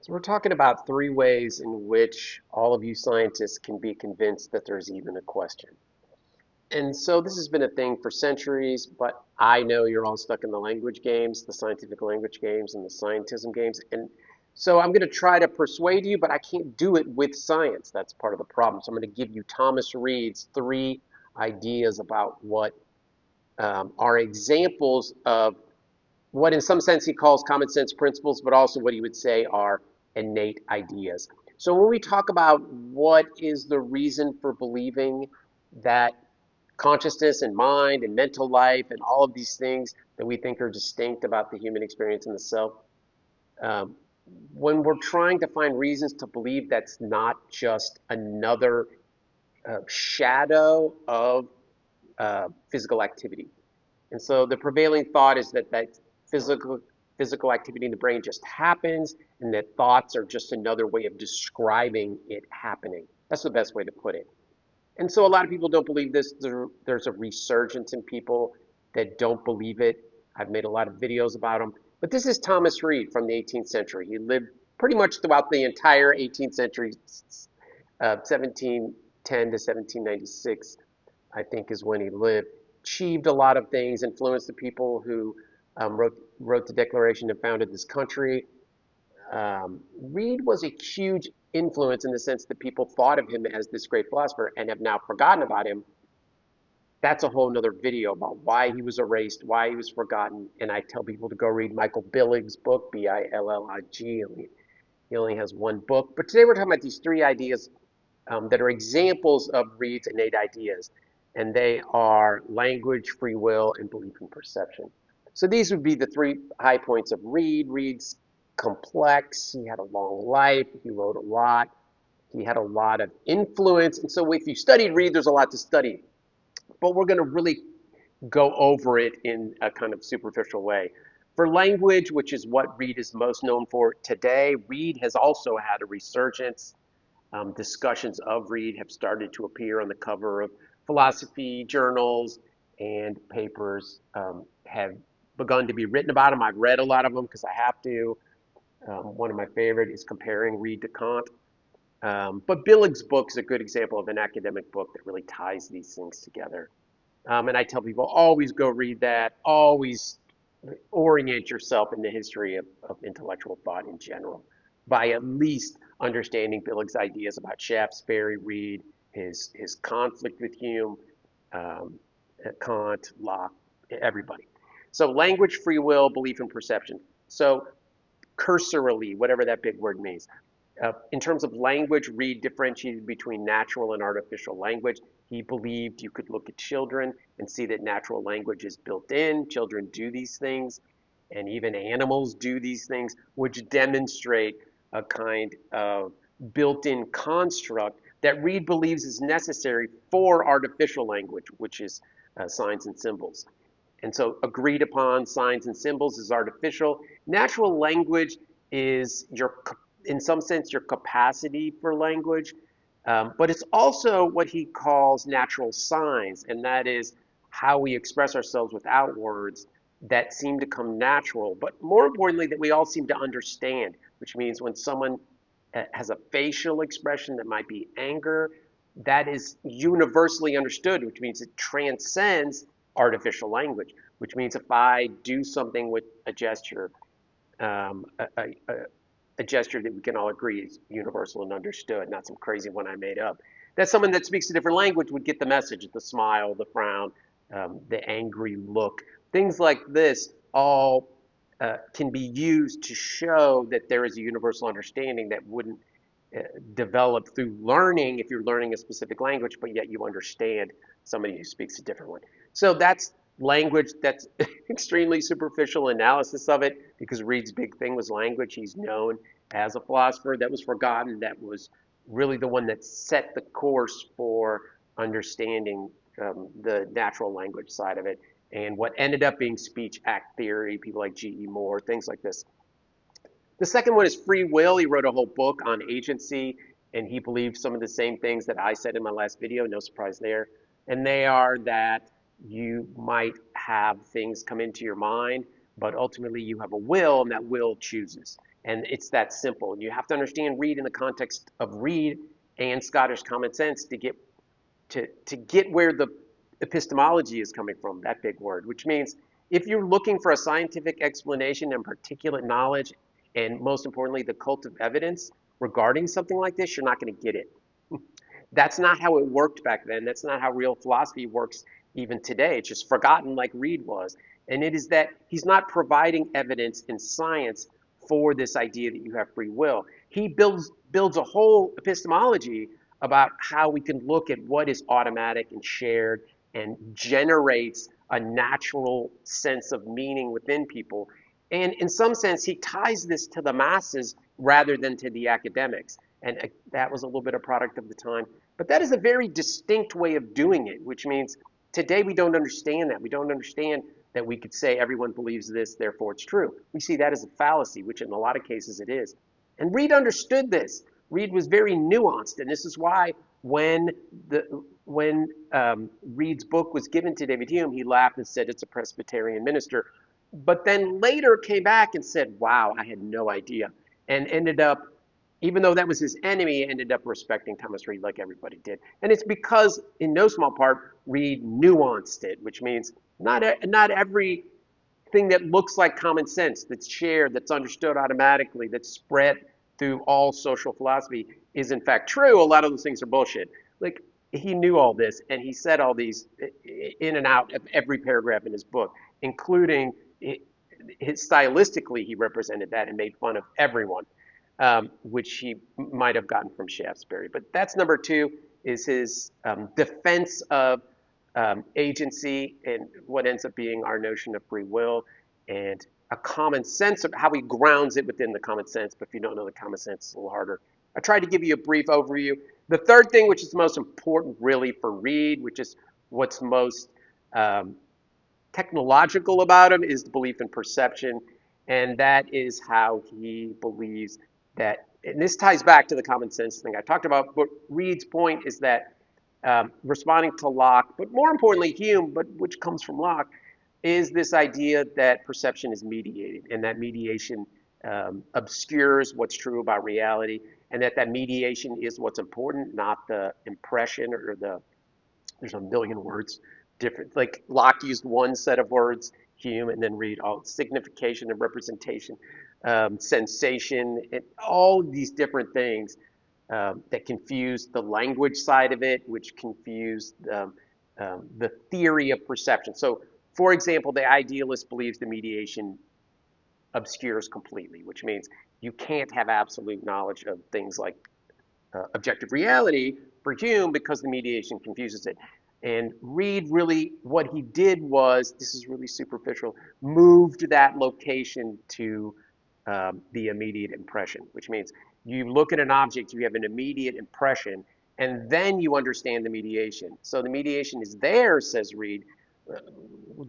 So we're talking about three ways in which all of you scientists can be convinced that there's even a question. And so this has been a thing for centuries, but I know you're all stuck in the language games, the scientific language games and the scientism games. And so I'm going to try to persuade you, but I can't do it with science. That's part of the problem. So I'm going to give you Thomas Reid's three ideas about what are examples of what in some sense he calls common sense principles, but also what he would say are innate ideas. So when we talk about what is the reason for believing that consciousness and mind and mental life and all of these things that we think are distinct about the human experience in the self, um, when we're trying to find reasons to believe that's not just another shadow of physical activity. And so the prevailing thought is that physical physical activity in the brain just happens, and that thoughts are just another way of describing it happening. That's the best way to put it. And so a lot of people don't believe this. There's a resurgence in people that don't believe it. I've made a lot of videos about him. But this is Thomas Reid from the 18th century. He lived pretty much throughout the entire 18th century, 1710 to 1796, I think is when he lived. Achieved a lot of things, influenced the people who wrote the Declaration and founded this country. Reid was a huge influence in the sense that people thought of him as this great philosopher and have now forgotten about him. That's a whole nother video about why he was erased, why he was forgotten. And I tell people to go read Michael Billig's book, Billig. He only has one book. But today we're talking about these three ideas that are examples of Reid's innate ideas. And they are language, free will, and belief in perception. So these would be the three high points of Reid. Reid's complex. He had a long life. He wrote a lot. He had a lot of influence. And so if you studied Reid, there's a lot to study. But we're going to really go over it in a kind of superficial way. For language, which is what Reid is most known for today, Reid has also had a resurgence. Discussions of Reid have started to appear on the cover of philosophy journals, and papers have begun to be written about him. I've read a lot of them because I have to. One of my favorite is Comparing Reid to Kant. But Billig's book is a good example of an academic book that really ties these things together. And I tell people, always go read that. Always orient yourself in the history of intellectual thought in general by at least understanding Billig's ideas about Shaftesbury, Reid, his conflict with Hume, um, Kant, Locke, everybody. So language, free will, belief, and perception. So cursorily, whatever that big word means. In terms of language, Reid differentiated between natural and artificial language. He believed you could look at children and see that natural language is built in. Children do these things, and even animals do these things, which demonstrate a kind of built-in construct that Reid believes is necessary for artificial language, which is signs and symbols. And so agreed upon signs and symbols is artificial. Natural language is in some sense, your capacity for language, but it's also what he calls natural signs, and that is how we express ourselves without words that seem to come natural, but more importantly, that we all seem to understand, which means when someone has a facial expression that might be anger, that is universally understood, which means it transcends artificial language, which means if I do something with a gesture, um, a, a, a gesture that we can all agree is universal and understood, not some crazy one I made up, that someone that speaks a different language would get the message, the smile, the frown, the angry look. Things like this all can be used to show that there is a universal understanding that wouldn't develop through learning if you're learning a specific language, but yet you understand somebody who speaks a different one. So that's language. That's extremely superficial analysis of it because Reid's big thing was language. He's known as a philosopher that was forgotten, that was really the one that set the course for understanding the natural language side of it and what ended up being speech act theory, people like G.E. Moore, things like this. The second one is free will. He wrote a whole book on agency, and he believed some of the same things that I said in my last video, no surprise there. And they are that you might have things come into your mind, but ultimately you have a will, and that will chooses. And it's that simple. You have to understand Reid in the context of Reid and Scottish common sense to get where the epistemology is coming from, that big word, which means if you're looking for a scientific explanation and particulate knowledge, and most importantly, the cult of evidence regarding something like this, you're not going to get it. That's not how it worked back then. That's not how real philosophy works even today. It's just forgotten like Reid was. And it is that he's not providing evidence in science for this idea that you have free will. He builds a whole epistemology about how we can look at what is automatic and shared and generates a natural sense of meaning within people. And in some sense, he ties this to the masses rather than to the academics. And that was a little bit a product of the time. But that is a very distinct way of doing it, which means today we don't understand that. We don't understand that we could say everyone believes this, therefore it's true. We see that as a fallacy, which in a lot of cases it is. And Reid understood this. Reid was very nuanced, and this is why when Reid's book was given to David Hume, he laughed and said it's a Presbyterian minister, but then later came back and said, wow, I had no idea, and ended up, even though that was his enemy, ended up respecting Thomas Reid like everybody did. And it's because, in no small part, Reid nuanced it, which means not everything that looks like common sense, that's shared, that's understood automatically, that's spread through all social philosophy is in fact true. A lot of those things are bullshit. Like, he knew all this, and he said all these in and out of every paragraph in his book, including his stylistically, he represented that and made fun of everyone, which he might have gotten from Shaftesbury. But that's number two, is his defense of agency and what ends up being our notion of free will, and a common sense of how he grounds it within the common sense. But if you don't know the common sense, it's a little harder. I tried to give you a brief overview. The third thing, which is the most important really for Reid, which is what's most technological about him, is the belief in perception. And that is how he believes that, and this ties back to the common sense thing I talked about, but Reid's point is that responding to Locke, but more importantly Hume, but which comes from Locke, is this idea that perception is mediated, and that mediation obscures what's true about reality, and that mediation is what's important, not the impression or there's a million words different. Like Locke used one set of words, Hume, and then Reid all signification and representation, sensation, and all these different things that confuse the language side of it, which confuse the theory of perception. So, for example, the idealist believes the mediation obscures completely, which means you can't have absolute knowledge of things like objective reality for Hume because the mediation confuses it. And Reid really, what he did was, this is really superficial, moved that location to the immediate impression, which means you look at an object, you have an immediate impression, and then you understand the mediation. So the mediation is there, says Reid.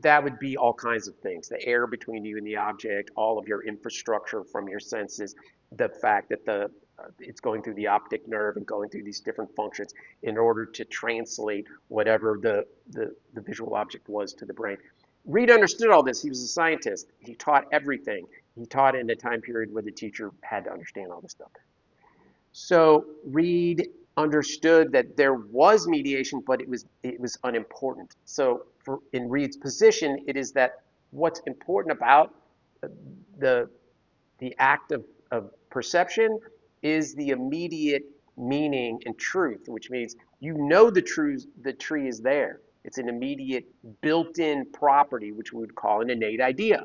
That would be all kinds of things, the air between you and the object, all of your infrastructure from your senses, the fact that it's going through the optic nerve and going through these different functions in order to translate whatever the visual object was to the brain. Reid understood all this. He was a scientist. He taught everything. He taught in a time period where the teacher had to understand all this stuff. So Reid understood that there was mediation, but it was unimportant. So in Reid's position, it is that what's important about the act of perception is the immediate meaning and truth, which means you know the tree is there. It's an immediate built-in property, which we would call an innate idea.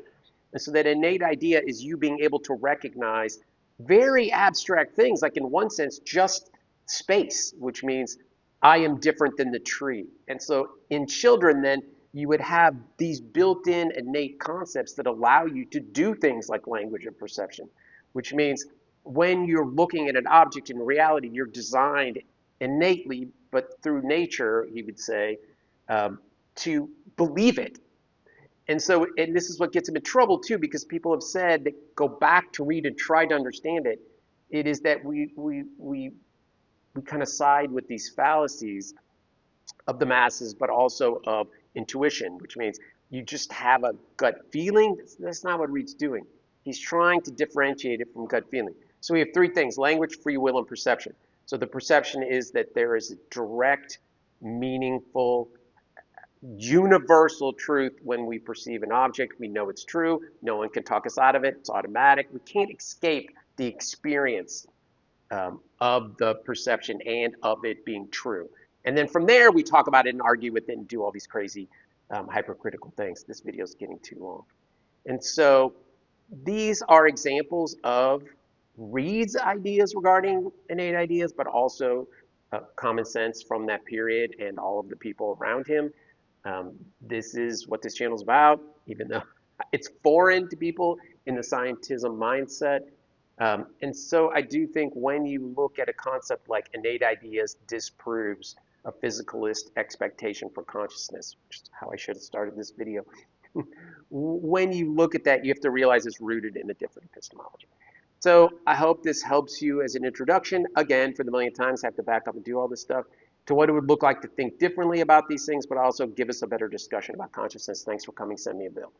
And so that innate idea is you being able to recognize very abstract things, like in one sense, just space, which means I am different than the tree. And so in children, then, you would have these built-in innate concepts that allow you to do things like language and perception, which means when you're looking at an object in reality, you're designed innately, but through nature, he would say, to believe it. And so, and this is what gets him in trouble too, because people have said that go back to Reid and try to understand it. It is that we kind of side with these fallacies of the masses, but also of intuition, which means you just have a gut feeling. That's not what Reid's doing. He's trying to differentiate it from gut feeling. So we have three things: language, free will, and perception. So the perception is that there is a direct, meaningful, universal truth when we perceive an object. We know it's true. No one can talk us out of it. It's automatic. We can't escape the experience of the perception and of it being true. And then from there, we talk about it and argue with it and do all these crazy hypercritical things. This video is getting too long. And so these are examples of Reid's ideas regarding innate ideas, but also common sense from that period and all of the people around him. This is what this channel is about, even though it's foreign to people in the scientism mindset. And so I do think when you look at a concept like innate ideas disproves a physicalist expectation for consciousness, which is how I should have started this video. When you look at that, you have to realize it's rooted in a different epistemology. So I hope this helps you as an introduction. Again, for the millionth time, I have to back up and do all this stuff to what it would look like to think differently about these things, but also give us a better discussion about consciousness. Thanks for coming. Send me a bill.